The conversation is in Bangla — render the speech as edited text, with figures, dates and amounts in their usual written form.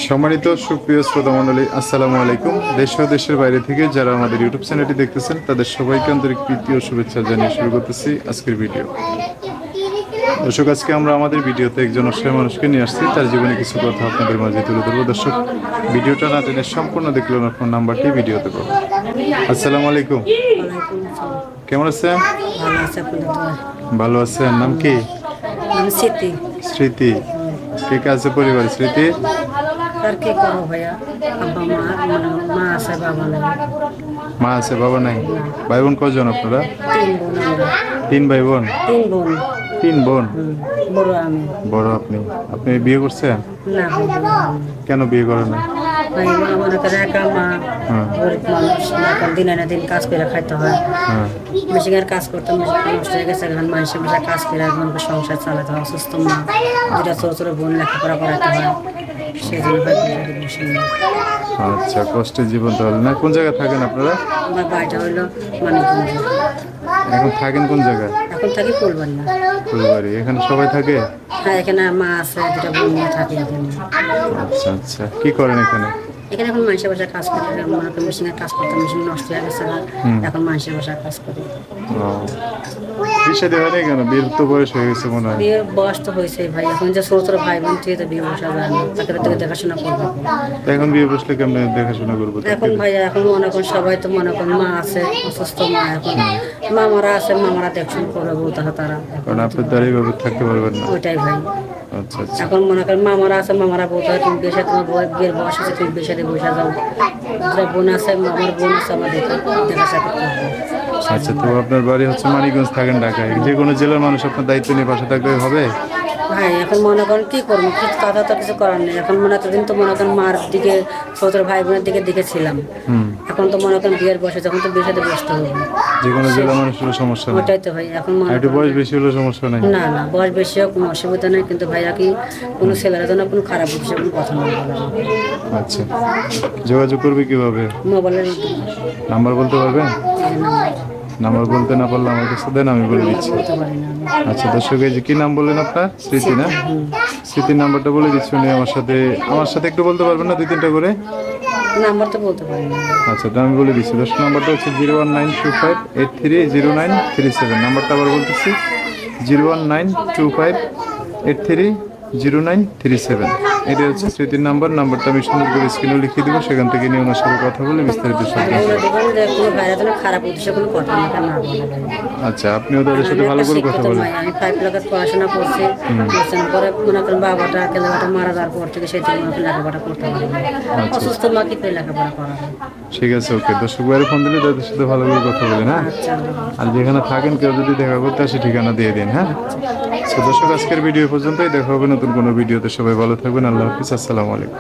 সম্মানিত সুপ্রিয় শ্রোতা মণ্ডলী, আসসালামু আলাইকুম। দেশ ও দেশের বাইরে থেকে যারা আমাদের ইউটিউব চ্যানেলটি দেখতেছেন তাদের সবাইকে আন্তরিক প্রীতি ও শুভেচ্ছা জানিয়ে শুরু করতেছি আজকের ভিডিও। দর্শক, আজকে আমরা আমাদের ভিডিওতে একজন অসহায় মানুষকে নিয়ে আসছি, তার জীবনে কিছু কথা আপনাদের মাঝে তুলে ধরবো। দর্শক, ভিডিওটা না টেনে সম্পূর্ণ দেখলেন আপনার নাম্বারটি ভিডিওতে পাবো। আসসালামু আলাইকুম, কেমন আছেন? ভালো আছেন। নাম কি? স্মৃতি। স্মৃতি। কে কে আছে পরিবারে স্মৃতি? আর কি করো ভাইয়া, আব্বা মা আছে, বাবা নাই। মা আছে, বাবা নাই। ভাই বোন কজন আপনারা? 3 বোন আমরা। 3 ভাই বোন? 3 বোন। 3 বোন? বড় আমি। বড় আপনি? আপনি বিয়ে করছেন? না কেন বিয়ে করেন না? ভাই মনে করে একা মা, গরিব মানুষ, এখন দিন আনা দিন কাজ করে খাইতে হয়। মেশিনের কাজ করতে মেশিন নষ্ট হয়ে গেছে, এখন মানুষের বাসায় কাজ করে এখন সংসার চালাতে হয়। অসুস্থ মা, দুটা ছোট ছোট বোন লেখাপড়া করাতে হয়, সেই জন্য মেশিন। আচ্ছা, কষ্টের জীবন তাহলে। না, কোন জায়গায় থাকেন আপনারা? আমার বাড়িটা হইলো মানিকগঞ্জ। এখন থাকেন কোন জায়গায়? এখন থাকি ফুলবাড়ি। ফুলবাড়ি। এখানে সবাই থাকে? হ্যাঁ, এখানে মা আছে, দুটা বোন নিয়ে থাকে এখানে। আচ্ছা আচ্ছা, কি করেন এখানে? এখানে এখন মানুষের বাসায় কাজ করে, মনে করেন মেশিনের কাজ করতে মেশিন নষ্ট হয়ে গেছে, এখন মানুষের বাসায় কাজ করে। বিয়ে শাদী হয় না কেন? বিয়ের তো বয়স হয়ে গেছে মনে হয়। বিয়ের বয়স তো হয়েছে ভাই, এখন যে ছোট ছোট ভাই বোন থেকে তো বিয়ে বসা যায় না, তাকে থেকে দেখাশোনা করবো। এখন বিয়ে বসলে কেমন দেখাশোনা করবো? এখন ভাই এখন মনে করেন সবাই তো মনে করেন মা আছে, অসুস্থ মা, এখন মামারা আছে, মামারা দেখশন করবে বলতে হয় তারা। কারণ আপনি তো আর এইভাবে থাকতে পারবেন না। ওইটাই ভাই। আচ্ছা আচ্ছা। এখন মনে করেন মামারা আছে, মামারা বলতে হয় তুমি বেশে, তোমার বিয়ের বয়স আছে, তুমি বেশে বসে যাও। দুটা বোন আছে, মামার বোন আছে, আমার দেখাশোনা করতে হবে। আচ্ছা, তো আপনার বাড়ি হচ্ছে মানিকগঞ্জ, থাকেন ঢাকায়। যে কোনো জেলার মানুষ আপনার দায়িত্ব নিয়ে পাশে থাকলে হবে? ভাই এখন মনে করেন কি করবো, কিছু কথা তো কিছু করার নেই। এখন মনে করেন তো মনে করেন মার দিকে, ছোট ভাই বোনের দিকে দেখেছিলাম। এখন তো মনে করেন বিয়ের বয়সে যখন তো বিয়ের সাথে বসতে হবে। যে কোনো জেলার মানুষ হলে সমস্যা নেই। ওটাই তো ভাই। এখন একটু বয়স বেশি হলে সমস্যা নেই। না না, বয়স বেশি হোক কোনো অসুবিধা নেই, কিন্তু ভাইয়া কি কোনো ছেলেরা জন্য কোনো খারাপ বুঝছে কোনো কথা না বলে। আচ্ছা, যোগাযোগ করবে কিভাবে? মোবাইলের নাম্বার বলতে পারবেন? নাম্বার বলতে না পারলে আমার কাছে দেন, আমি বলে দিচ্ছি। বলতে পারি না। আচ্ছা দর্শক, এই যে কি নাম বললেন আপনার? স্মৃতি না? স্মৃতির নাম্বারটা বলে দিচ্ছি। উনি আমার সাথে একটু বলতে পারবেন না, 2-3টা করে? নাম্বার তো বলতে পারি না। আচ্ছা, তো আমি বলে দিচ্ছি। দর্শক, নাম্বারটা হচ্ছে 01925830937। নাম্বারটা আবার বলতেছি, 01925830937। এটা হচ্ছে স্মৃতির নাম্বার। নাম্বারটা আমি সুন্দর করে স্ক্রিনে লিখে দেবো, সেখান থেকে নিয়ে ওনার সাথে কথা বলে বিস্তারিত বলে দেবেন যে কোনো ভাইরা যেন খারাপ উদ্দেশ্যে কোনো কথা না বলে। আচ্ছা, আপনিও তাদের সাথে ভালো করে কথা বলেন। আমি 5 ক্লাস পড়াশোনা করছি, পরে মনে করেন বাবাটা কেলেবাটা মারা যাওয়ার পর থেকে সেই থেকে মনে লেখাপড়া করতে পারি না। অসুস্থ মা কি করে লেখাপড়া করা? ঠিক আছে, ওকে। দর্শক ভাইয়ের ফোন দিলে তাদের সাথে ভালো করে কথা বলেন, হ্যাঁ? আর যেখানে থাকেন কেউ যদি দেখা করতে আসে ঠিকানা দিয়ে দিন, হ্যাঁ? তো দর্শক, আজকের ভিডিও পর্যন্তই। দেখা হবে নতুন কোনো ভিডিওতে। সবাই ভালো থাকবেন। আল্লাহ হাফিজ। আসসালামু আলাইকুম।